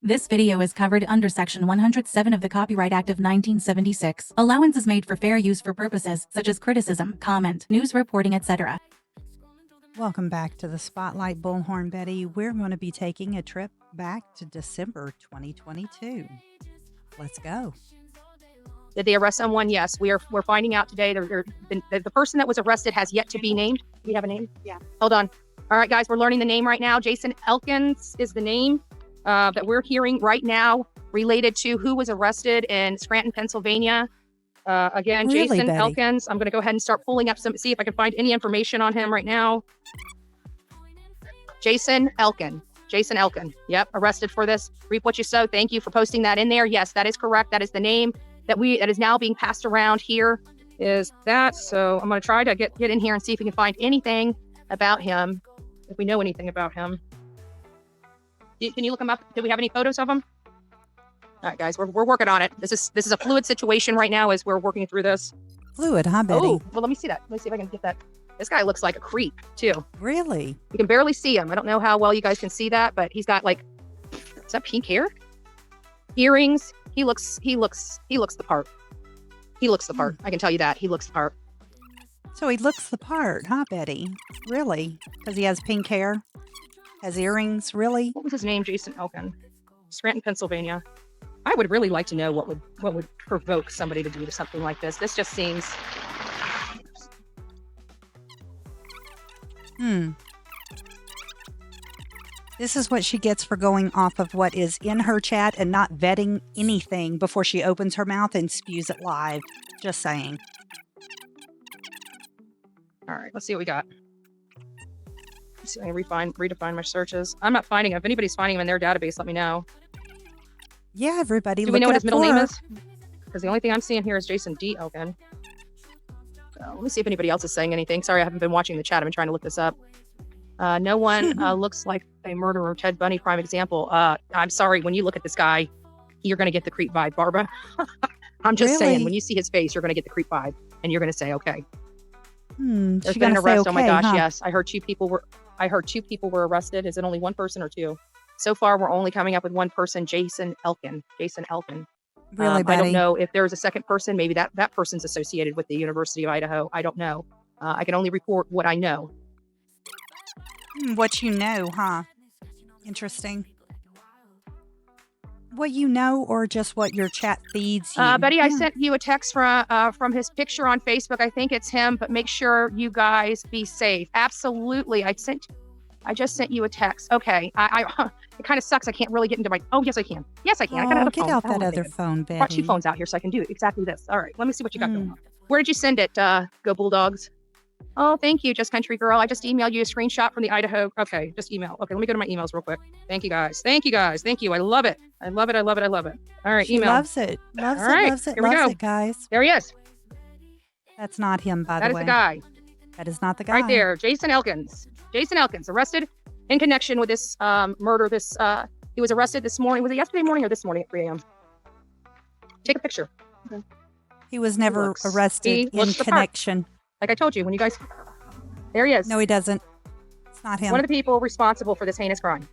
This video is covered under Section 107 of the Copyright Act of 1976. Allowance is made for fair use for purposes such as criticism, comment, news reporting, etc. Welcome back to the Spotlight, Bullhorn Betty. We're going to be taking a trip back to December 2022. Let's go. Did they arrest someone? Yes. We're finding out today. The person that was arrested has yet to be named. Do we have a name? Yeah. Hold on. All right, guys, we're learning the name right now. Jason Elkins is the name that we're hearing right now related to who was arrested in Scranton, Pennsylvania. Again, Really, Jason Betty? Elkins. I'm going to go ahead and start pulling up see if I can find any information on him right now. Jason Elkin. Yep, arrested for this. Reap what you sow. Thank you for posting that in there. Yes, that is correct. That is the name that is now being passed around here. Is that so? I'm going to try to get in here and see if we can find anything about him, if we know anything about him. Can you look him up? Do we have any photos of him? All right, guys, we're working on it. This is a fluid situation right now as we're working through this. Fluid, huh, Betty? Oh, well, let me see that. Let me see if I can get that. This guy looks like a creep too. Really? You can barely see him. I don't know how well you guys can see that, but he's got is that pink hair? Earrings. He looks the part. He looks the part. I can tell you that. He looks the part. So he looks the part, huh, Betty? Really? Because he has pink hair? Has earrings? Really? What was his name? Jason Elkin. Scranton, Pennsylvania. I would really like to know what would provoke somebody to do something like this. This just seems... This is what she gets for going off of what is in her chat and not vetting anything before she opens her mouth and spews it live. Just saying. All right, let's see what we got. Let's see if I can redefine my searches. I'm not finding him. If anybody's finding him in their database, let me know. Yeah, everybody. Do we know what his middle name is? Because the only thing I'm seeing here is Jason D. Elkin. So let me see if anybody else is saying anything. Sorry, I haven't been watching the chat. I've been trying to look this up. No one looks like a murderer. Ted Bundy, prime example. I'm sorry, when you look at this guy, you're going to get the creep vibe, Barbara. I'm just saying, when you see his face, you're going to get the creep vibe, and you're going to say, okay. There's been an arrest. Oh my gosh, yes. I heard two people were arrested. Is it only one person or two? So far, we're only coming up with one person, Jason Elkin. Really, Betty? I don't know if there's a second person. Maybe that person's associated with the University of Idaho. I don't know. I can only report what I know. What you know, huh? Interesting. What you know, or just what your chat feeds you? Betty, I sent you a text from his picture on Facebook. I think it's him, but make sure you guys be safe. Absolutely. I just sent you a text. Okay. It kind of sucks. I can't really get into my... Oh, yes, I can. Yes, I can. I got another phone. Get out that other phone, Betty. Brought two phones out here so I can do exactly this. All right. Let me see what you got going on. Where did you send it? Go Bulldogs. Oh, thank you, Just Country Girl. I just emailed you a screenshot from the Idaho. Okay, just email. Okay, let me go to my emails real quick. Thank you, guys. Thank you. I love it. I love it. All right, email. Loves it. Loves Here we go. it, guys. There he is. That's not him, by the way. That is the guy. That is not the guy. Right there, Jason Elkins. Arrested in connection with this murder. He was arrested this morning. Was it yesterday morning or this morning at 3 a.m.? Take a picture. Okay. He was never arrested in connection. Like I told you, when you guys... There he is. No, he doesn't. It's not him. One of the people responsible for this heinous crime.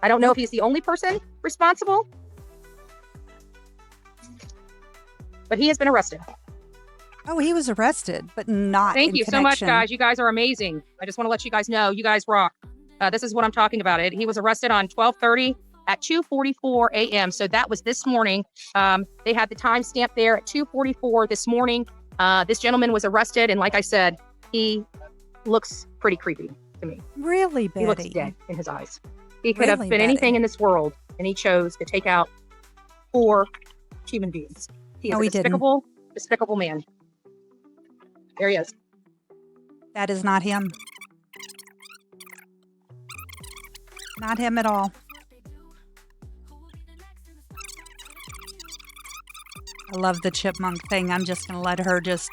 I don't know if he's the only person responsible, but he has been arrested. Oh, he was arrested, but not Thank you so much, guys. You guys are amazing. I just want to let you guys know, you guys rock. This is what I'm talking about. He was arrested on 12/30 at 2:44 a.m. So that was this morning. They had the timestamp there at 2:44 this morning. This gentleman was arrested, and like I said, he looks pretty creepy to me. Really, Betty? He looks dead in his eyes. He could have been anything in this world, and he chose to take out 4 human beings. He is a despicable man. There he is. That is not him. Not him at all. I love the chipmunk thing. I'm just going to let her just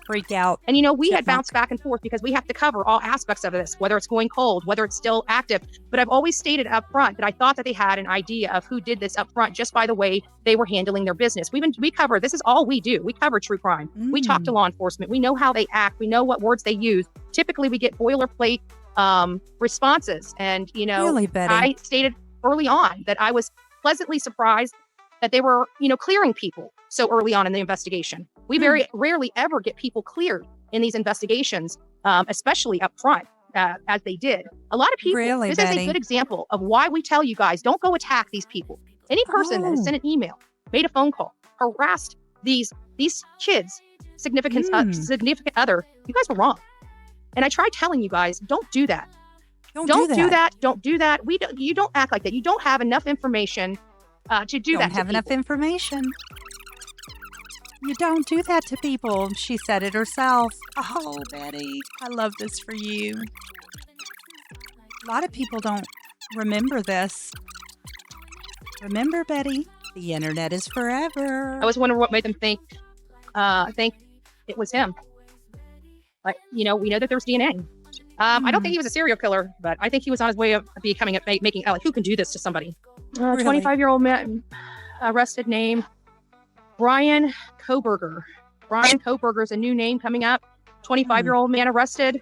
freak out. And we had bounced back and forth because we have to cover all aspects of this, whether it's going cold, whether it's still active. But I've always stated up front that I thought that they had an idea of who did this up front just by the way they were handling their business. We cover, this is all we do. We cover true crime. We talk to law enforcement. We know how they act. We know what words they use. Typically we get boilerplate responses. And, really, Betty? early on that I was pleasantly surprised that they were, clearing people so early on in the investigation. We very rarely ever get people cleared in these investigations, especially up front, as they did. A lot of people, Really, this Betty? is a good example of why we tell you guys, don't go attack these people. Any person that has sent an email, made a phone call, harassed these kids, significant other, you guys were wrong. And I tried telling you guys, don't do that. Don't do that. Don't do that. You don't act like that. You don't have enough information to do that. Don't have enough information. You don't do that to people. She said it herself. Oh, Betty, I love this for you. A lot of people don't remember this. Remember, Betty, the internet is forever. I was wondering what made them think it was him. Like, we know that there's DNA. I don't think he was a serial killer, but I think he was on his way of becoming making like, who can do this to somebody? 25-year-old man arrested, name Bryan Kohberger. Bryan Kohberger is a new name coming up. 25-year-old man arrested.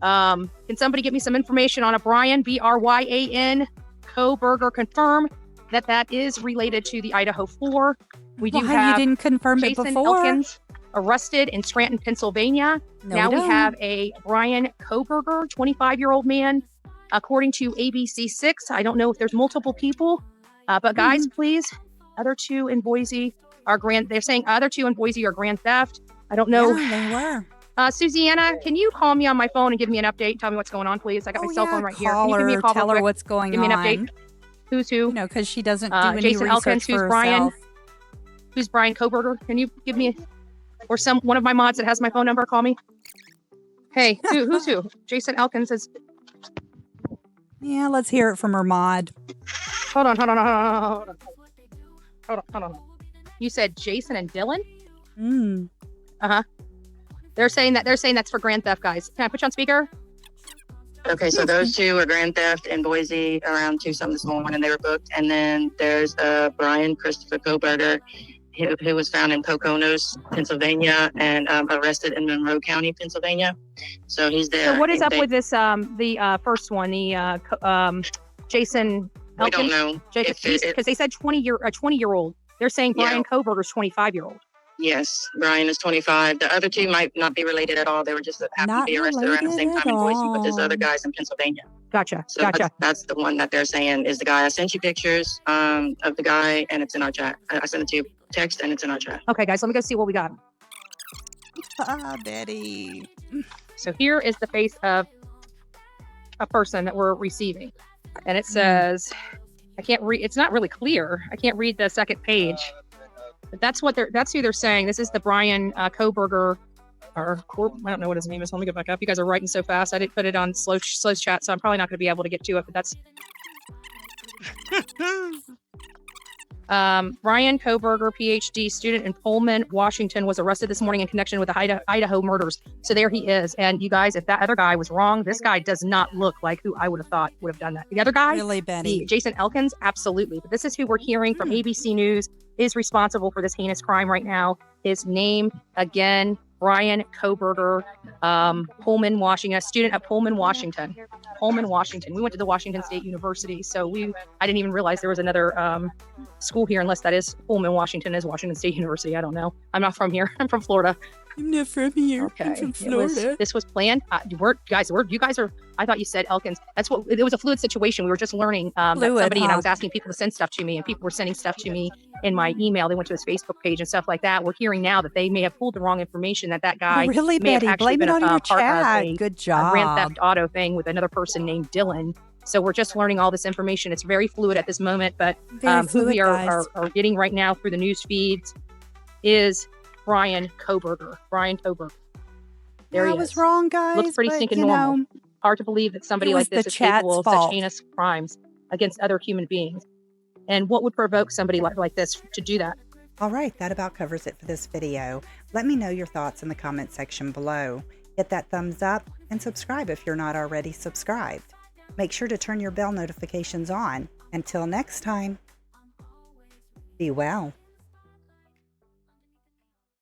Can somebody get me some information on a Bryan, Bryan Kohberger? Confirm that is related to the Idaho 4. We do have you didn't confirm Jason it before? Elkins arrested in Scranton, Pennsylvania. Now we have a Bryan Kohberger, 25-year-old man, according to ABC6. I don't know if there's multiple people, but guys, please, other two in Boise are they're saying other two in Boise are grand theft. I don't know. Yeah, they were. Susanna, can you call me on my phone and give me an update? Tell me what's going on, please. I got my cell phone right here. Can you give me a call? Tell her what's going on. Give me an update. Who's who? Because she doesn't do any Jason research Elkins, for who's Bryan? herself. Who's Bryan Kohberger? Can you give me or one of my mods that has my phone number, call me. Hey, who's who? Jason Elkins is. Yeah, let's hear it from her mod. Hold on. You said Jason and Dylan? They're saying that's for grand theft, guys. Can I put you on speaker? Okay, so those two are grand theft in Boise around 2-something this morning, and they were booked. And then there's Bryan Christopher Kohberger, who was found in Poconos, Pennsylvania, and arrested in Monroe County, Pennsylvania. So he's there. So what is up with this? The first one, the Jason Elkins? We don't know because they said 20-year-old. They're saying Bryan Kohberger's 25-year-old. Yes, Bryan is 25. The other two might not be related at all. They were just happened to be arrested around the same time in Boise, but there's other guys in Pennsylvania. Gotcha. So that's the one that they're saying is the guy. I sent you pictures of the guy, and it's in our chat. I sent it to you text, and it's in our chat. Okay, guys, let me go see what we got. Betty. So here is the face of a person that we're receiving, and it says, I can't read. It's not really clear. I can't read the second page. But that's who they're saying. This is the Bryan Kohberger, or I don't know what his name is. Let me go back up. You guys are writing so fast. I didn't put it on slow chat, so I'm probably not going to be able to get to it. But that's Bryan Kohberger, PhD student in Pullman, Washington, was arrested this morning in connection with the Idaho murders. So there he is. And you guys, if that other guy was wrong, this guy does not look like who I would have thought would have done that. The other guy, really, Betty? Jason Elkins, absolutely. But this is who we're hearing from ABC News is responsible for this heinous crime right now. His name, again, Bryan Kohberger, Pullman, Washington, a student at Pullman, Washington. Pullman, Washington. We went to the Washington State University, so I didn't even realize there was another school here, unless that is Pullman, Washington is Washington State University. I don't know. I'm not from here. I'm from Florida. I'm not from here. Okay. I'm from Florida. This was planned. You guys are. I thought you said Elkins. It was a fluid situation. We were just learning that somebody, and I was asking people to send stuff to me, and people were sending stuff to me in my email. They went to his Facebook page and stuff like that. We're hearing now that they may have pulled the wrong information, that guy really, may Betty, have actually blame been it on a your part chat. of a Good job. Grand Theft Auto thing with another person named Dylan. So we're just learning all this information. It's very fluid at this moment, but who we are getting right now through the news feeds is Bryan Kohberger. Bryan Kohberger. There he is. I was wrong, guys. Looks pretty stinking normal. Hard to believe that somebody like this is capable of such heinous crimes against other human beings. And what would provoke somebody like this to do that? All right, that about covers it for this video. Let me know your thoughts in the comment section below. Hit that thumbs up and subscribe if you're not already subscribed. Make sure to turn your bell notifications on. Until next time, be well.